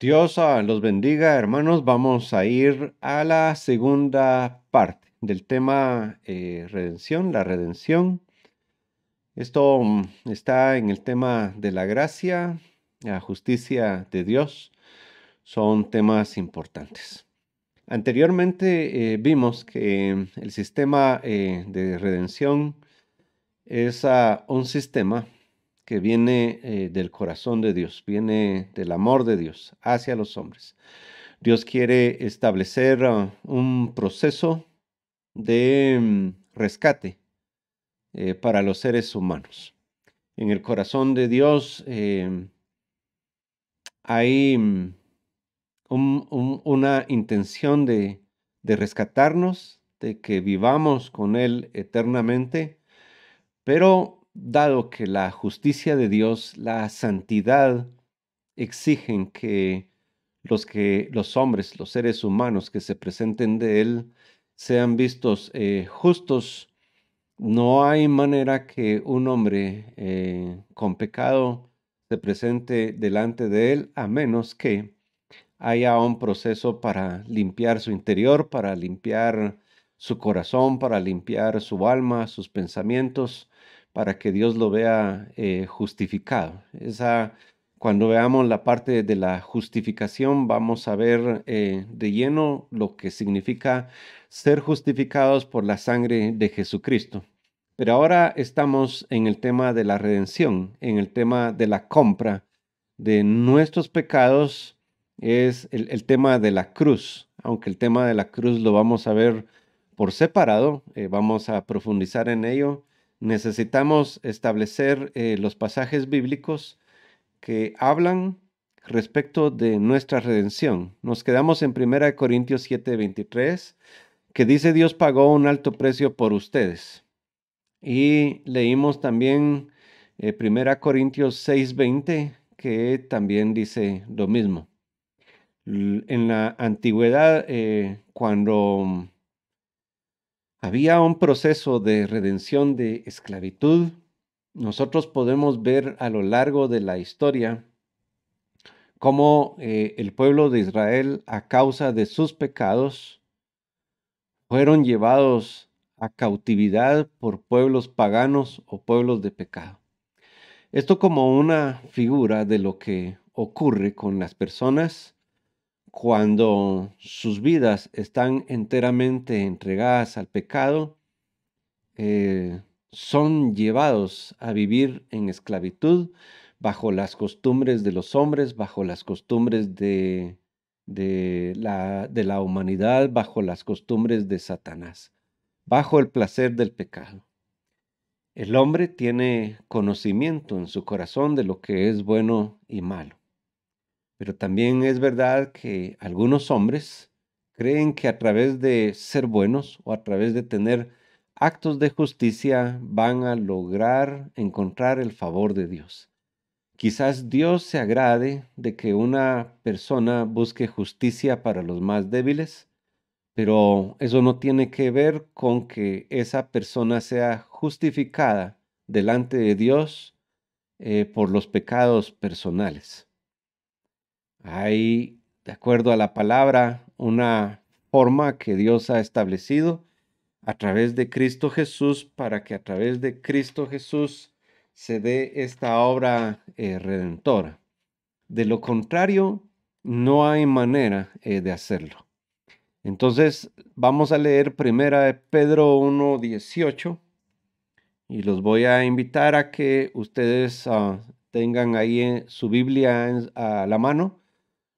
Dios los bendiga, hermanos. Vamos a ir a la segunda parte del tema redención, la redención. Esto está en el tema de la gracia, la justicia de Dios. Son temas importantes. Anteriormente vimos que el sistema de redención es un sistema que viene del corazón de Dios, viene del amor de Dios hacia los hombres. Dios quiere establecer un proceso de rescate para los seres humanos. En el corazón de Dios hay una intención de rescatarnos, de que vivamos con Él eternamente, pero dado que la justicia de Dios, la santidad, exigen que los hombres, los seres humanos que se presenten de Él, sean vistos justos. No hay manera que un hombre con pecado se presente delante de Él, a menos que haya un proceso para limpiar su interior, para limpiar su corazón, para limpiar su alma, sus pensamientos, para que Dios lo vea justificado. Cuando veamos la parte de la justificación, vamos a ver de lleno lo que significa ser justificados por la sangre de Jesucristo. Pero ahora estamos en el tema de la redención, en el tema de la compra de nuestros pecados. Es el tema de la cruz, aunque el tema de la cruz lo vamos a ver por separado, vamos a profundizar en ello. Necesitamos establecer los pasajes bíblicos que hablan respecto de nuestra redención. Nos quedamos en 1 Corintios 7:23, que dice: Dios pagó un alto precio por ustedes. Y leímos también 1 Corintios 6:20, que también dice lo mismo. En la antigüedad, cuando había un proceso de redención de esclavitud, nosotros podemos ver a lo largo de la historia cómo el pueblo de Israel, a causa de sus pecados, fueron llevados a cautividad por pueblos paganos o pueblos de pecado. Esto como una figura de lo que ocurre con las personas cuando sus vidas están enteramente entregadas al pecado. Son llevados a vivir en esclavitud bajo las costumbres de los hombres, bajo las costumbres de la humanidad, bajo las costumbres de Satanás, bajo el placer del pecado. El hombre tiene conocimiento en su corazón de lo que es bueno y malo. Pero también es verdad que algunos hombres creen que a través de ser buenos o a través de tener actos de justicia van a lograr encontrar el favor de Dios. Quizás Dios se agrade de que una persona busque justicia para los más débiles, pero eso no tiene que ver con que esa persona sea justificada delante de Dios por los pecados personales. Hay, de acuerdo a la palabra, una forma que Dios ha establecido a través de Cristo Jesús, para que a través de Cristo Jesús se dé esta obra redentora. De lo contrario, no hay manera de hacerlo. Entonces, vamos a leer 1 Pedro 1:18, y los voy a invitar a que ustedes tengan ahí su Biblia a la mano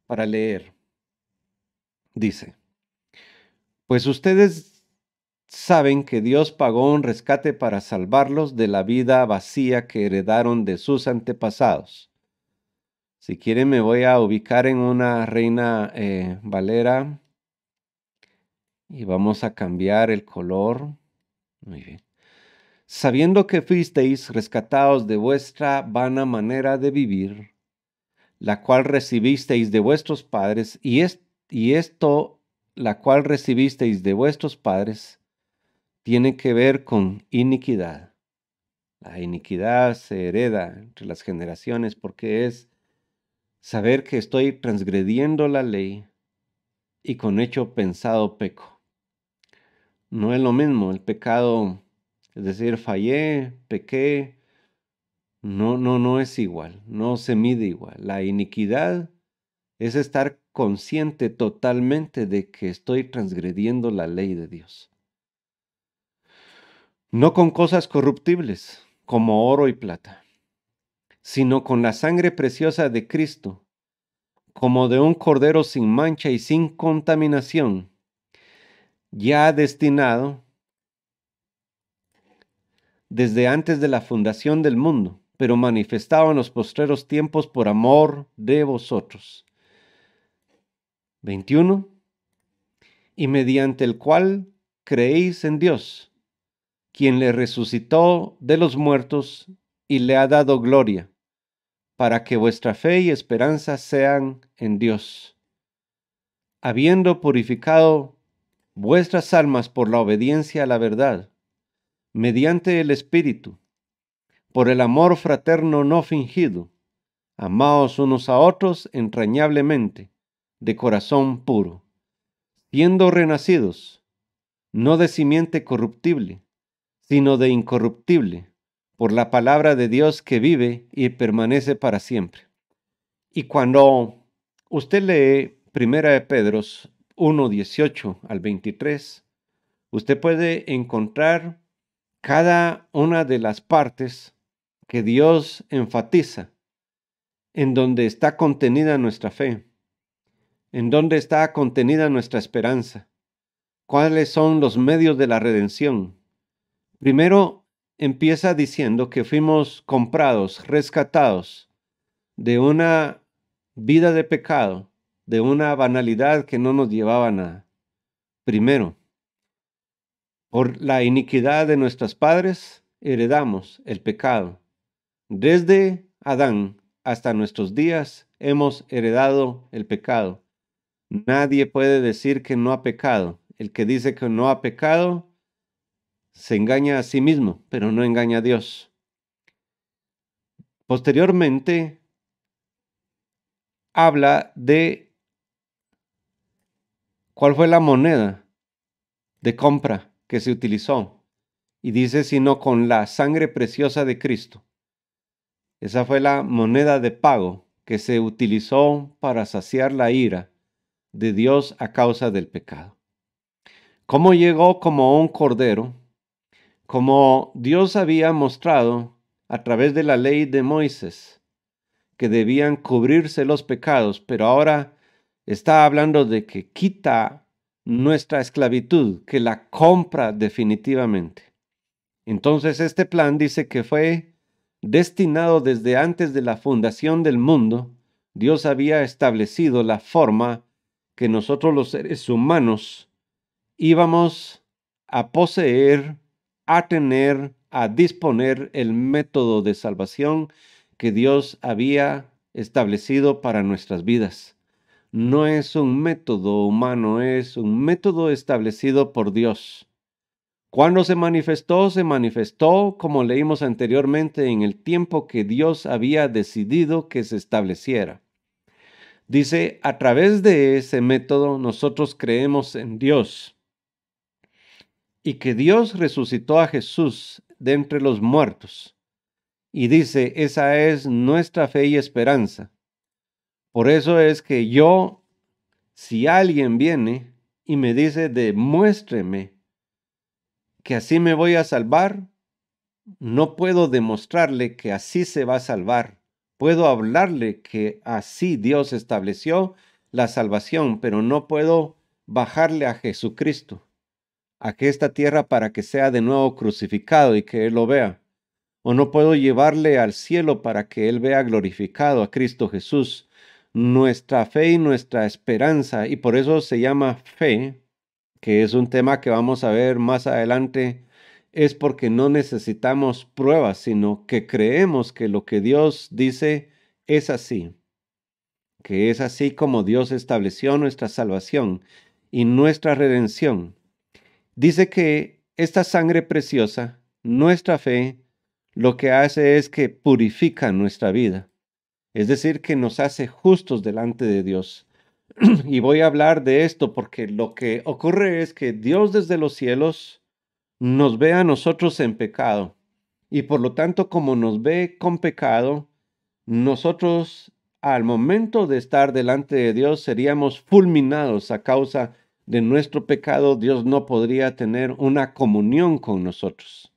para leer. Dice: pues ustedes saben que Dios pagó un rescate para salvarlos de la vida vacía que heredaron de sus antepasados. Si quieren, me voy a ubicar en una Reina Valera y vamos a cambiar el color. Muy bien. Sabiendo que fuisteis rescatados de vuestra vana manera de vivir, la cual recibisteis de vuestros padres, y esto, la cual recibisteis de vuestros padres, tiene que ver con iniquidad. La iniquidad se hereda entre las generaciones porque es saber que estoy transgrediendo la ley y con hecho pensado peco. No es lo mismo el pecado, es decir, fallé, pequé, no es igual, no se mide igual. La iniquidad es estar consciente totalmente de que estoy transgrediendo la ley de Dios. No con cosas corruptibles, como oro y plata, sino con la sangre preciosa de Cristo, como de un cordero sin mancha y sin contaminación, ya destinado desde antes de la fundación del mundo, pero manifestado en los postreros tiempos por amor de vosotros. 21. Y mediante el cual creéis en Dios, quien le resucitó de los muertos y le ha dado gloria, para que vuestra fe y esperanza sean en Dios. Habiendo purificado vuestras almas por la obediencia a la verdad, mediante el Espíritu, por el amor fraterno no fingido, amaos unos a otros entrañablemente, de corazón puro, siendo renacidos, no de simiente corruptible, sino de incorruptible, por la palabra de Dios que vive y permanece para siempre. Y cuando usted lee 1 de Pedro 1, 18 al 23, usted puede encontrar cada una de las partes que Dios enfatiza, en donde está contenida nuestra fe, en donde está contenida nuestra esperanza, cuáles son los medios de la redención. Primero empieza diciendo que fuimos comprados, rescatados de una vida de pecado, de una banalidad que no nos llevaba a nada. Primero, por la iniquidad de nuestros padres, heredamos el pecado. Desde Adán hasta nuestros días hemos heredado el pecado. Nadie puede decir que no ha pecado. El que dice que no ha pecado se engaña a sí mismo, pero no engaña a Dios. Posteriormente, habla de cuál fue la moneda de compra que se utilizó. Y dice, sino con la sangre preciosa de Cristo. Esa fue la moneda de pago que se utilizó para saciar la ira de Dios a causa del pecado. ¿Cómo llegó como un cordero? Como Dios había mostrado a través de la ley de Moisés, que debían cubrirse los pecados, pero ahora está hablando de que quita nuestra esclavitud, que la compra definitivamente. Entonces este plan dice que fue destinado desde antes de la fundación del mundo. Dios había establecido la forma que nosotros los seres humanos íbamos a poseer, a tener, a disponer el método de salvación que Dios había establecido para nuestras vidas. No es un método humano, es un método establecido por Dios. ¿Cuándo se manifestó? Se manifestó, como leímos anteriormente, en el tiempo que Dios había decidido que se estableciera. Dice, a través de ese método nosotros creemos en Dios y que Dios resucitó a Jesús de entre los muertos. Y dice, esa es nuestra fe y esperanza. Por eso es que yo, si alguien viene y me dice, demuéstreme que así me voy a salvar, no puedo demostrarle que así se va a salvar. Puedo hablarle que así Dios estableció la salvación, pero no puedo bajarle a Jesucristo a que esta tierra para que sea de nuevo crucificado y que Él lo vea. O no puedo llevarle al cielo para que Él vea glorificado a Cristo Jesús. Nuestra fe y nuestra esperanza, y por eso se llama fe, que es un tema que vamos a ver más adelante, es porque no necesitamos pruebas, sino que creemos que lo que Dios dice es así, que es así como Dios estableció nuestra salvación y nuestra redención. Dice que esta sangre preciosa, nuestra fe, lo que hace es que purifica nuestra vida. es decir, que nos hace justos delante de Dios. Y voy a hablar de esto porque lo que ocurre es que Dios desde los cielos nos ve a nosotros en pecado. Y por lo tanto, como nos ve con pecado, nosotros al momento de estar delante de Dios seríamos fulminados a causa de nuestro pecado. Dios no podría tener una comunión con nosotros.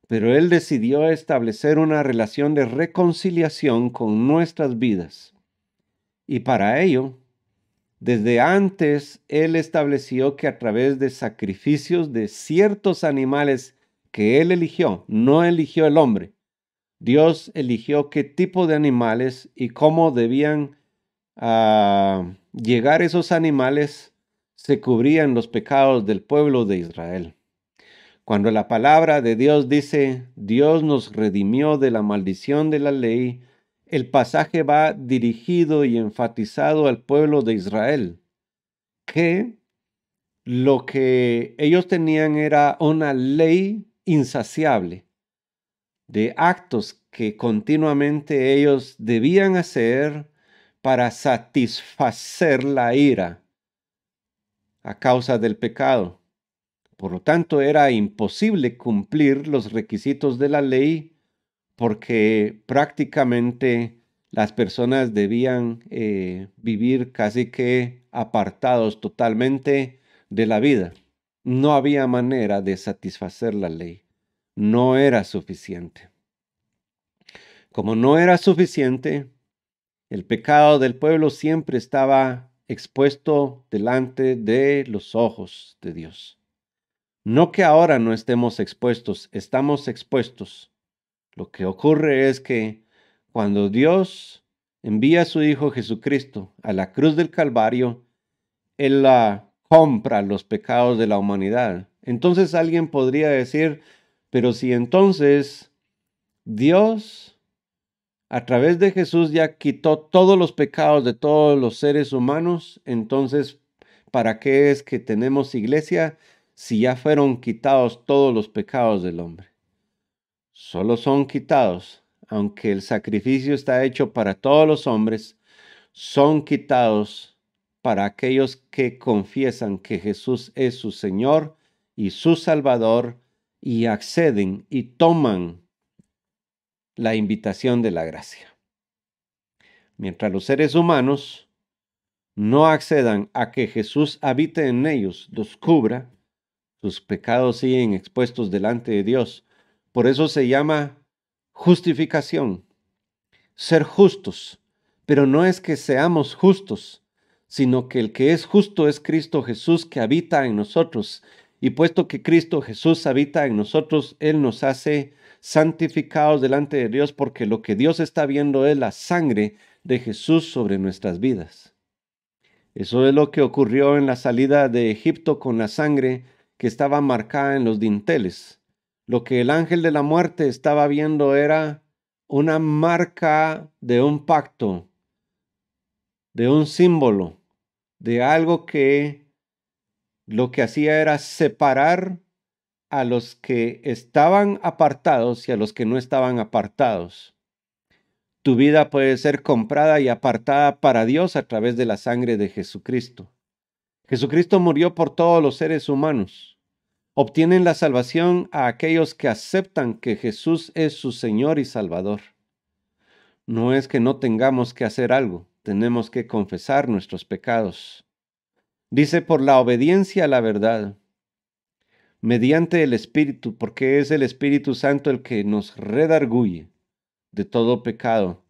Pero Él decidió establecer una relación de reconciliación con nuestras vidas. Y para ello, desde antes, Él estableció que a través de sacrificios de ciertos animales que Él eligió, no eligió el hombre, Dios eligió qué tipo de animales y cómo debían llegar esos animales, se cubrían los pecados del pueblo de Israel. Cuando la palabra de Dios dice, Dios nos redimió de la maldición de la ley, el pasaje va dirigido y enfatizado al pueblo de Israel, que lo que ellos tenían era una ley insaciable de actos que continuamente ellos debían hacer para satisfacer la ira a causa del pecado. Por lo tanto, era imposible cumplir los requisitos de la ley porque prácticamente las personas debían vivir casi que apartados totalmente de la vida. No había manera de satisfacer la ley. No era suficiente. Como no era suficiente, el pecado del pueblo siempre estaba expuesto delante de los ojos de Dios. No que ahora no estemos expuestos, estamos expuestos. Lo que ocurre es que cuando Dios envía a su Hijo Jesucristo a la cruz del Calvario, Él compra los pecados de la humanidad. Entonces alguien podría decir, pero si entonces Dios a través de Jesús ya quitó todos los pecados de todos los seres humanos, entonces, ¿para qué es que tenemos iglesia si ya fueron quitados todos los pecados del hombre? Solo son quitados, aunque el sacrificio está hecho para todos los hombres, son quitados para aquellos que confiesan que Jesús es su Señor y su Salvador y acceden y toman la invitación de la gracia. Mientras los seres humanos no accedan a que Jesús habite en ellos, los cubra, sus pecados siguen expuestos delante de Dios. Por eso se llama justificación, ser justos. Pero no es que seamos justos, sino que el que es justo es Cristo Jesús que habita en nosotros. Y puesto que Cristo Jesús habita en nosotros, Él nos hace santificados delante de Dios, porque lo que Dios está viendo es la sangre de Jesús sobre nuestras vidas. Eso es lo que ocurrió en la salida de Egipto con la sangre que estaba marcada en los dinteles. Lo que el ángel de la muerte estaba viendo era una marca de un pacto, de un símbolo, de algo que lo que hacía era separar a los que estaban apartados y a los que no estaban apartados. Tu vida puede ser comprada y apartada para Dios a través de la sangre de Jesucristo. Jesucristo murió por todos los seres humanos. Obtienen la salvación a aquellos que aceptan que Jesús es su Señor y Salvador. No es que no tengamos que hacer algo, tenemos que confesar nuestros pecados. Dice por la obediencia a la verdad, mediante el Espíritu, porque es el Espíritu Santo el que nos redarguye de todo pecado.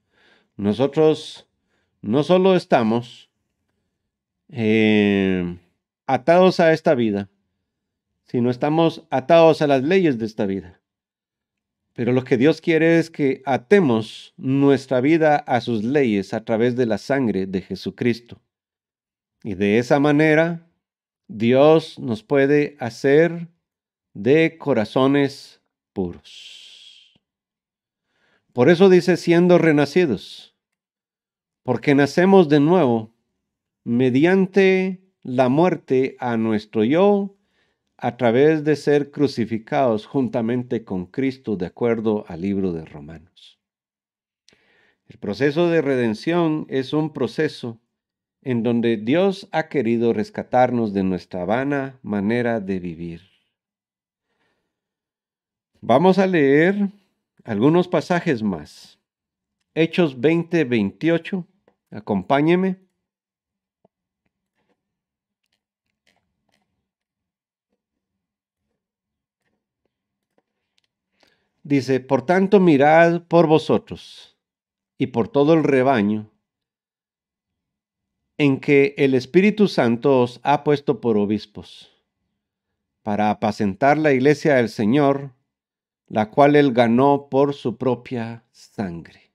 Nosotros no solo estamos atados a esta vida, sino estamos atados a las leyes de esta vida. Pero lo que Dios quiere es que atemos nuestra vida a sus leyes a través de la sangre de Jesucristo. Y de esa manera, Dios nos puede hacer de corazones puros. Por eso dice siendo renacidos, porque nacemos de nuevo mediante la muerte a nuestro yo, a través de ser crucificados juntamente con Cristo, de acuerdo al libro de Romanos. El proceso de redención es un proceso en donde Dios ha querido rescatarnos de nuestra vana manera de vivir. Vamos a leer algunos pasajes más. Hechos 20:28. Acompáñeme. Dice, por tanto mirad por vosotros y por todo el rebaño en que el Espíritu Santo os ha puesto por obispos, para apacentar la iglesia del Señor, la cual él ganó por su propia sangre.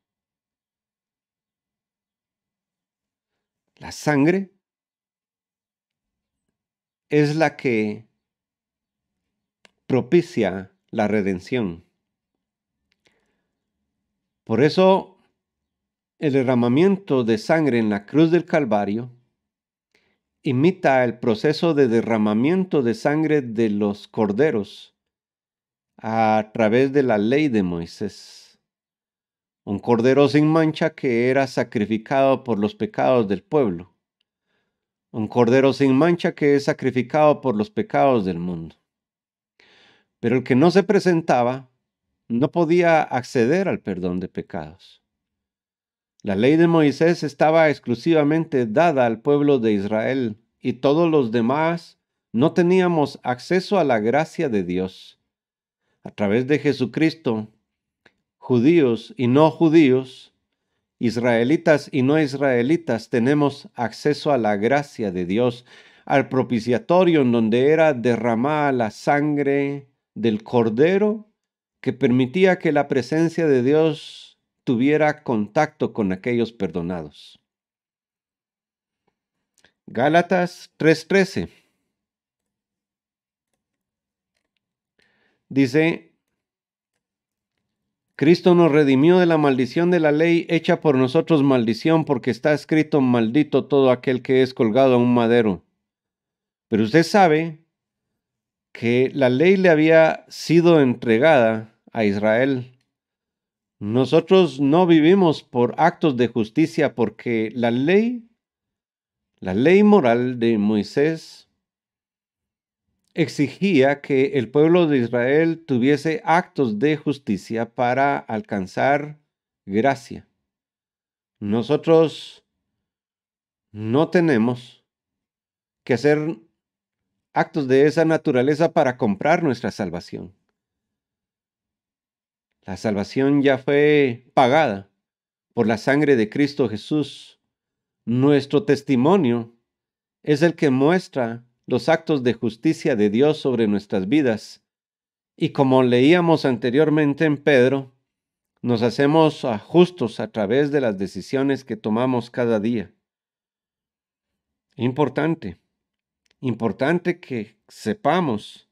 La sangre es la que propicia la redención. Por eso, el derramamiento de sangre en la cruz del Calvario imita el proceso de derramamiento de sangre de los corderos a través de la ley de Moisés. Un cordero sin mancha que era sacrificado por los pecados del pueblo. Un cordero sin mancha que es sacrificado por los pecados del mundo. Pero el que no se presentaba no podía acceder al perdón de pecados. La ley de Moisés estaba exclusivamente dada al pueblo de Israel y todos los demás no teníamos acceso a la gracia de Dios. A través de Jesucristo, judíos y no judíos, israelitas y no israelitas, tenemos acceso a la gracia de Dios, al propiciatorio en donde era derramada la sangre del Cordero que permitía que la presencia de Dios tuviera contacto con aquellos perdonados. Gálatas 3:13 dice, Cristo nos redimió de la maldición de la ley hecha por nosotros maldición, porque está escrito maldito todo aquel que es colgado a un madero. Pero usted sabe que la ley le había sido entregada a Israel. Nosotros no vivimos por actos de justicia porque la ley moral de Moisés exigía que el pueblo de Israel tuviese actos de justicia para alcanzar gracia. Nosotros no tenemos que hacer actos de esa naturaleza para comprar nuestra salvación. La salvación ya fue pagada por la sangre de Cristo Jesús. Nuestro testimonio es el que muestra los actos de justicia de Dios sobre nuestras vidas. Y como leíamos anteriormente en Pedro, nos hacemos justos a través de las decisiones que tomamos cada día. Importante que sepamos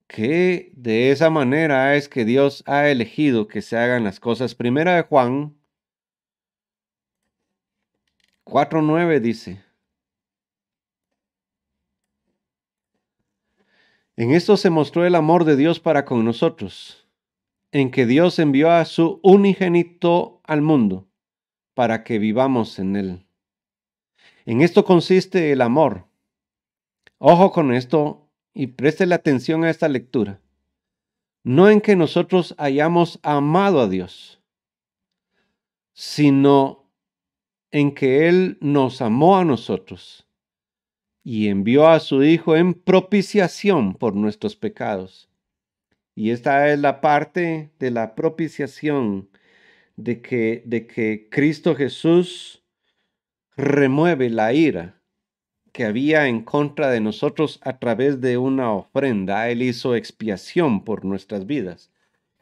que de esa manera es que Dios ha elegido que se hagan las cosas. Primera de Juan 4:9 dice, en esto se mostró el amor de Dios para con nosotros, en que Dios envió a su unigénito al mundo para que vivamos en él. En esto consiste el amor. Ojo con esto y préstele atención a esta lectura. No en que nosotros hayamos amado a Dios, sino en que Él nos amó a nosotros y envió a su Hijo en propiciación por nuestros pecados. Y esta es la parte de la propiciación, de que Cristo Jesús remueve la ira que había en contra de nosotros a través de una ofrenda. Él hizo expiación por nuestras vidas.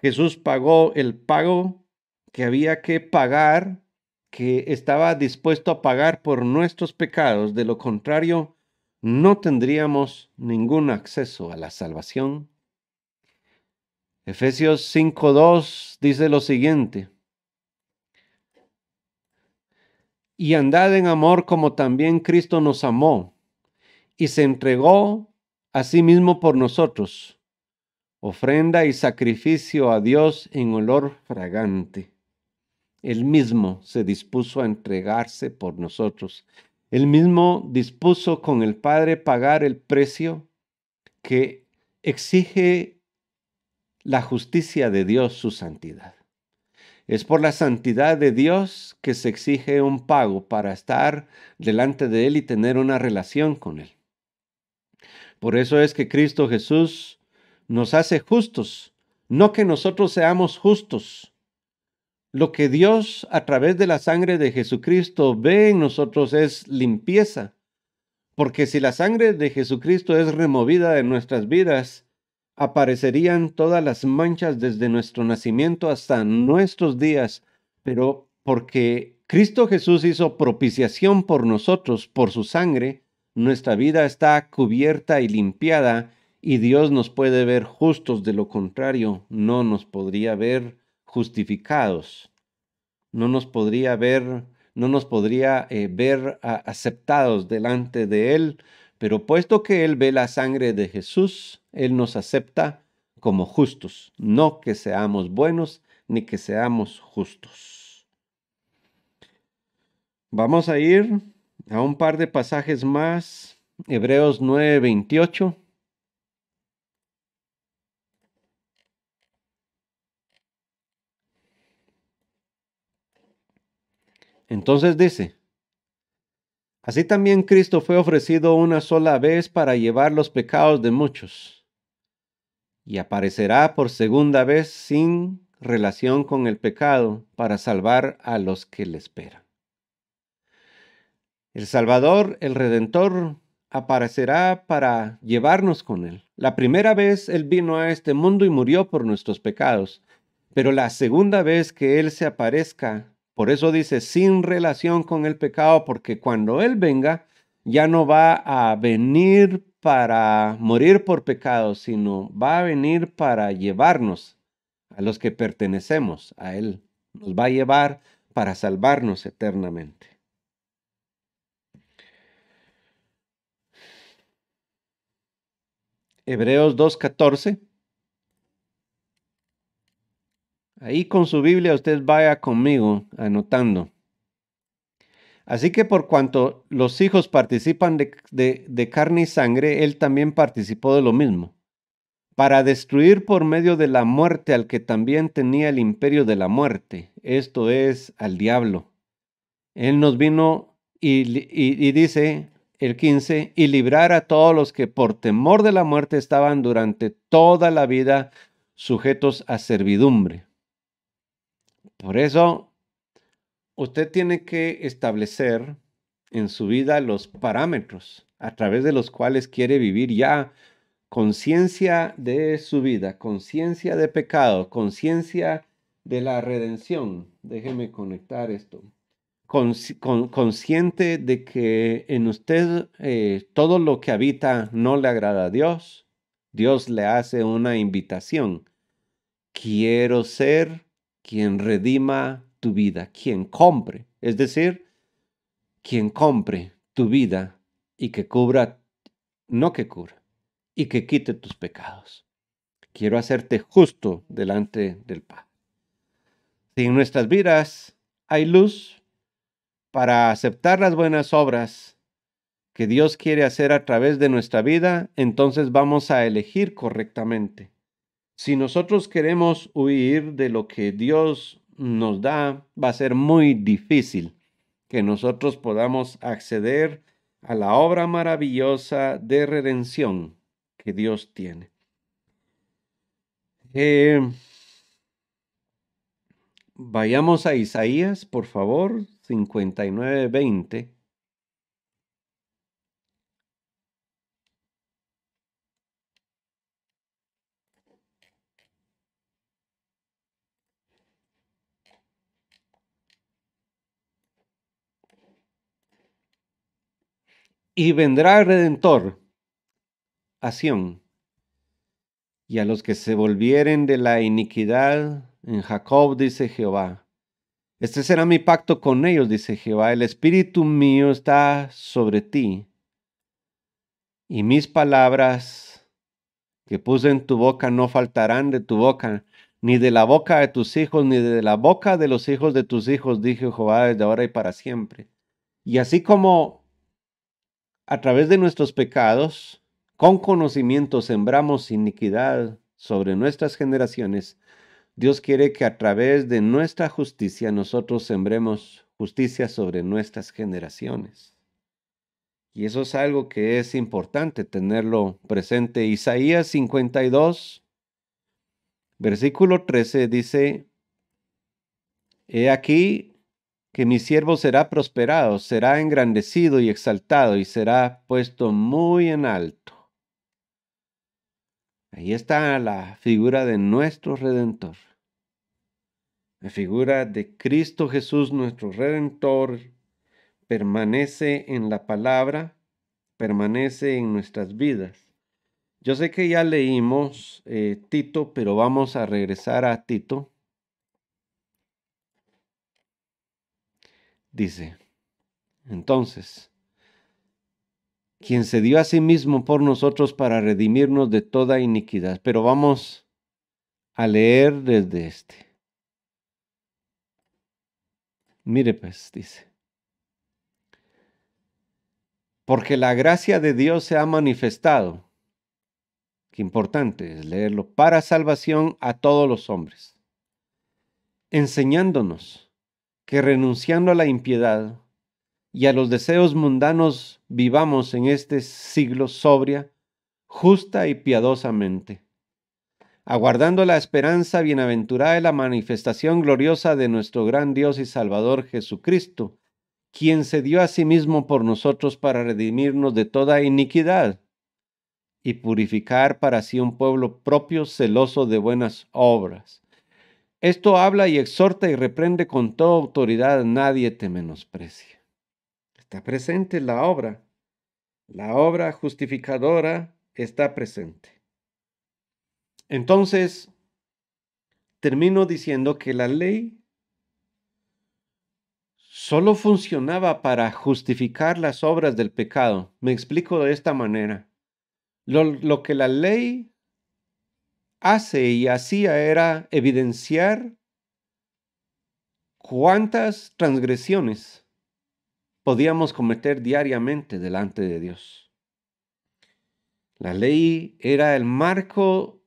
Jesús pagó el pago que había que pagar, que estaba dispuesto a pagar por nuestros pecados. De lo contrario, no tendríamos ningún acceso a la salvación. Efesios 5:2 dice lo siguiente: y andad en amor como también Cristo nos amó y se entregó a sí mismo por nosotros, ofrenda y sacrificio a Dios en olor fragante. Él mismo se dispuso a entregarse por nosotros. Él mismo dispuso con el Padre pagar el precio que exige la justicia de Dios, su santidad. Es por la santidad de Dios que se exige un pago para estar delante de Él y tener una relación con Él. Por eso es que Cristo Jesús nos hace justos, no que nosotros seamos justos. Lo que Dios a través de la sangre de Jesucristo ve en nosotros es limpieza. Porque si la sangre de Jesucristo es removida de nuestras vidas, aparecerían todas las manchas desde nuestro nacimiento hasta nuestros días. Pero porque Cristo Jesús hizo propiciación por nosotros, por su sangre, nuestra vida está cubierta y limpiada y Dios nos puede ver justos. De lo contrario, no nos podría ver justificados, no nos podría ver, no nos podría ver aceptados delante de Él, pero puesto que Él ve la sangre de Jesús, Él nos acepta como justos, no que seamos buenos ni que seamos justos. Vamos a ir a un par de pasajes más, Hebreos 9:28. Entonces dice: así también Cristo fue ofrecido una sola vez para llevar los pecados de muchos, y aparecerá por segunda vez sin relación con el pecado para salvar a los que le esperan. El Salvador, el Redentor, aparecerá para llevarnos con Él. La primera vez Él vino a este mundo y murió por nuestros pecados, pero la segunda vez que Él se aparezca, por eso dice sin relación con el pecado, porque cuando Él venga, ya no va a venir para morir por pecados, sino va a venir para llevarnos a los que pertenecemos a Él. Nos va a llevar para salvarnos eternamente. Hebreos 2:14. Ahí con su Biblia usted vaya conmigo anotando. Así que por cuanto los hijos participan de carne y sangre, él también participó de lo mismo, para destruir por medio de la muerte al que también tenía el imperio de la muerte, esto es, al diablo. Él nos vino y dice el 15, y librar a todos los que por temor de la muerte estaban durante toda la vida sujetos a servidumbre. Por eso, usted tiene que establecer en su vida los parámetros a través de los cuales quiere vivir ya conciencia de su vida, conciencia de pecado, conciencia de la redención. Déjeme conectar esto. Consciente de que en usted todo lo que habita no le agrada a Dios. Dios le hace una invitación. Quiero ser quien redima tu vida, quien compre, es decir, quien compre tu vida y que cubra, no que cubra, y que quite tus pecados. Quiero hacerte justo delante del Padre. Si en nuestras vidas hay luz para aceptar las buenas obras que Dios quiere hacer a través de nuestra vida, entonces vamos a elegir correctamente. Si nosotros queremos huir de lo que Dios nos da, va a ser muy difícil que nosotros podamos acceder a la obra maravillosa de redención que Dios tiene. Vayamos a Isaías, por favor, 59:20. Y vendrá el Redentor a Sión, y a los que se volvieren de la iniquidad en Jacob, dice Jehová. Este será mi pacto con ellos, dice Jehová. El espíritu mío está sobre ti, y mis palabras que puse en tu boca no faltarán de tu boca, ni de la boca de tus hijos, ni de la boca de los hijos de tus hijos, dije Jehová, desde ahora y para siempre. Y así como a través de nuestros pecados, con conocimiento sembramos iniquidad sobre nuestras generaciones, Dios quiere que a través de nuestra justicia nosotros sembremos justicia sobre nuestras generaciones. Y eso es algo que es importante tenerlo presente. Isaías 52, versículo 13 dice, He aquí que mi siervo será prosperado, será engrandecido y exaltado y será puesto muy en alto. Ahí está la figura de nuestro Redentor. La figura de Cristo Jesús, nuestro Redentor, permanece en la palabra, permanece en nuestras vidas. Yo sé que ya leímos Tito, pero vamos a regresar a Tito. Dice, entonces, quien se dio a sí mismo por nosotros para redimirnos de toda iniquidad. Pero vamos a leer desde este. Mire pues, dice, porque la gracia de Dios se ha manifestado. Qué importante es leerlo, para salvación a todos los hombres, enseñándonos que renunciando a la impiedad y a los deseos mundanos vivamos en este siglo sobria, justa y piadosamente, aguardando la esperanza bienaventurada de la manifestación gloriosa de nuestro gran Dios y Salvador Jesucristo, quien se dio a sí mismo por nosotros para redimirnos de toda iniquidad y purificar para sí un pueblo propio celoso de buenas obras. Esto habla y exhorta y reprende con toda autoridad, nadie te menosprecia. Está presente la obra justificadora está presente. Entonces, termino diciendo que la ley solo funcionaba para justificar las obras del pecado. Me explico de esta manera. Lo que la ley hace y hacía era evidenciar cuántas transgresiones podíamos cometer diariamente delante de Dios. La ley era el marco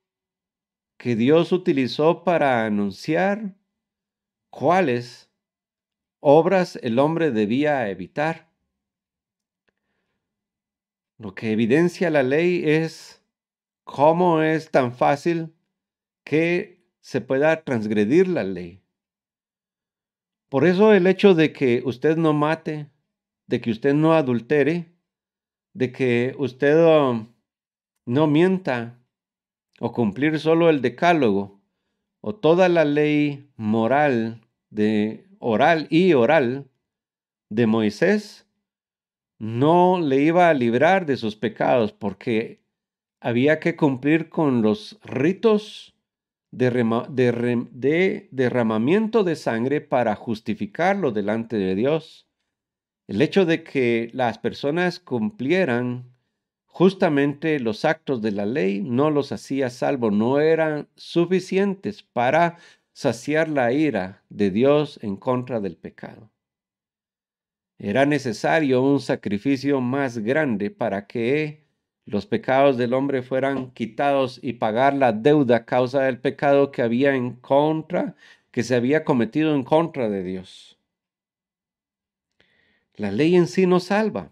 que Dios utilizó para anunciar cuáles obras el hombre debía evitar. Lo que evidencia la ley es cómo es tan fácil que se pueda transgredir la ley. Por eso el hecho de que usted no mate, de que usted no adultere, de que usted no mienta o cumplir solo el decálogo o toda la ley moral de oral de Moisés no le iba a librar de sus pecados porque había que cumplir con los ritos de derramamiento de sangre para justificarlo delante de Dios. El hecho de que las personas cumplieran justamente los actos de la ley no los hacía salvo, no eran suficientes para saciar la ira de Dios en contra del pecado. Era necesario un sacrificio más grande para que los pecados del hombre fueran quitados y pagar la deuda a causa del pecado que se había cometido en contra de Dios. La ley en sí no salva.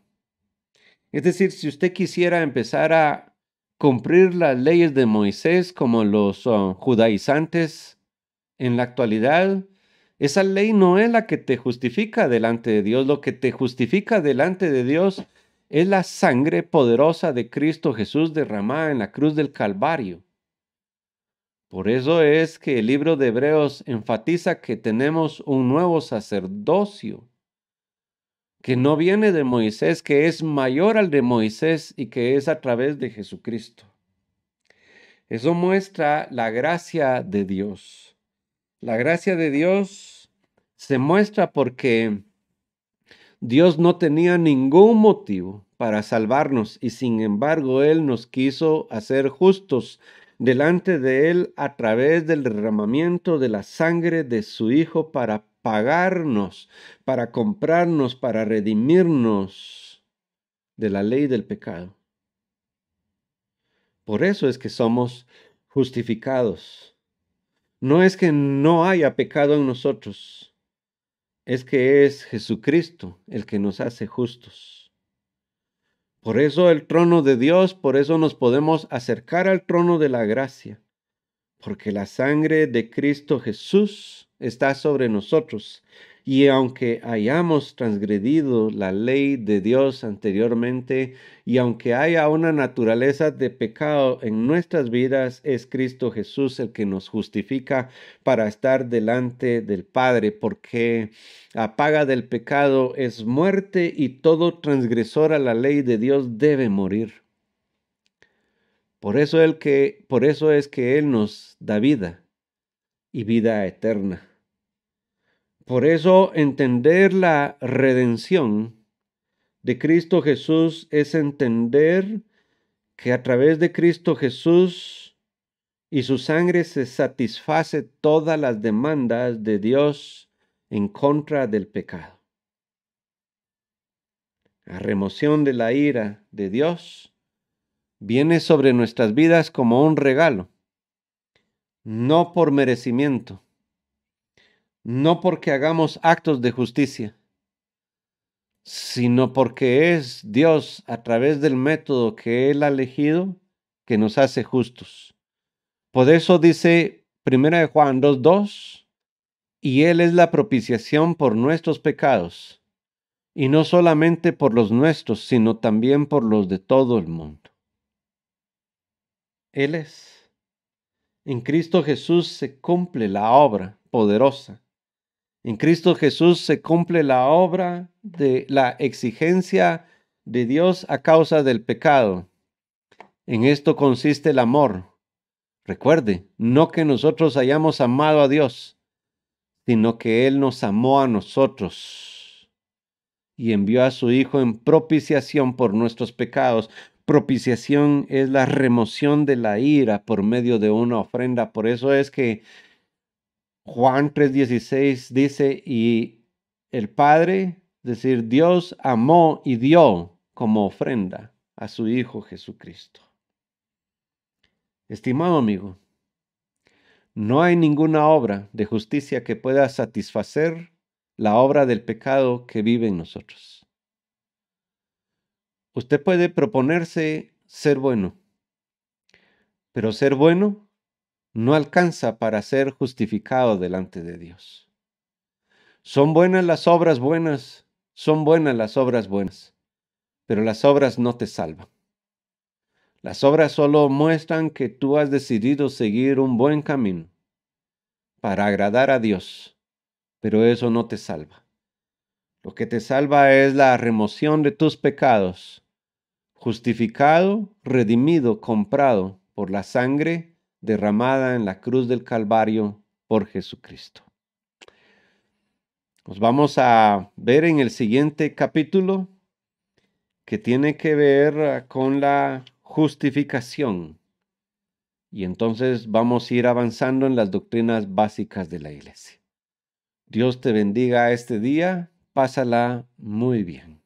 Es decir, si usted quisiera empezar a cumplir las leyes de Moisés como los judaizantes en la actualidad, esa ley no es la que te justifica delante de Dios. Lo que te justifica delante de Dios es la sangre poderosa de Cristo Jesús derramada en la cruz del Calvario. Por eso es que el libro de Hebreos enfatiza que tenemos un nuevo sacerdocio que no viene de Moisés, que es mayor al de Moisés y que es a través de Jesucristo. Eso muestra la gracia de Dios. La gracia de Dios se muestra porque Dios no tenía ningún motivo para salvarnos y sin embargo Él nos quiso hacer justos delante de Él a través del derramamiento de la sangre de su Hijo para pagarnos, para comprarnos, para redimirnos de la ley del pecado. Por eso es que somos justificados. No es que no haya pecado en nosotros, es que es Jesucristo el que nos hace justos. Por eso el trono de Dios, por eso nos podemos acercar al trono de la gracia, porque la sangre de Cristo Jesús está sobre nosotros. Y aunque hayamos transgredido la ley de Dios anteriormente, y aunque haya una naturaleza de pecado en nuestras vidas, es Cristo Jesús el que nos justifica para estar delante del Padre, porque la paga del pecado es muerte y todo transgresor a la ley de Dios debe morir. Por eso es que Él nos da vida y vida eterna. Por eso entender la redención de Cristo Jesús es entender que a través de Cristo Jesús y su sangre se satisface todas las demandas de Dios en contra del pecado. La remoción de la ira de Dios viene sobre nuestras vidas como un regalo, no por merecimiento, no porque hagamos actos de justicia, sino porque es Dios a través del método que Él ha elegido que nos hace justos. Por eso dice 1 Juan 2:2, y Él es la propiciación por nuestros pecados, y no solamente por los nuestros, sino también por los de todo el mundo. Él es. En Cristo Jesús se cumple la obra poderosa. En Cristo Jesús se cumple la obra de la exigencia de Dios a causa del pecado. En esto consiste el amor. Recuerde, no que nosotros hayamos amado a Dios, sino que Él nos amó a nosotros y envió a su Hijo en propiciación por nuestros pecados. Propiciación es la remoción de la ira por medio de una ofrenda. Por eso es que Juan 3:16 dice, y el Padre, es decir, Dios amó y dio como ofrenda a su Hijo Jesucristo. Estimado amigo, no hay ninguna obra de justicia que pueda satisfacer la obra del pecado que vive en nosotros. Usted puede proponerse ser bueno, pero ser bueno no alcanza para ser justificado delante de Dios. Son buenas las obras buenas, son buenas las obras buenas, pero las obras no te salvan. Las obras solo muestran que tú has decidido seguir un buen camino para agradar a Dios, pero eso no te salva. Lo que te salva es la remoción de tus pecados, justificado, redimido, comprado por la sangre derramada en la cruz del Calvario por Jesucristo. Nos vamos a ver en el siguiente capítulo que tiene que ver con la justificación. Y entonces vamos a ir avanzando en las doctrinas básicas de la iglesia. Dios te bendiga este día. Pásala muy bien.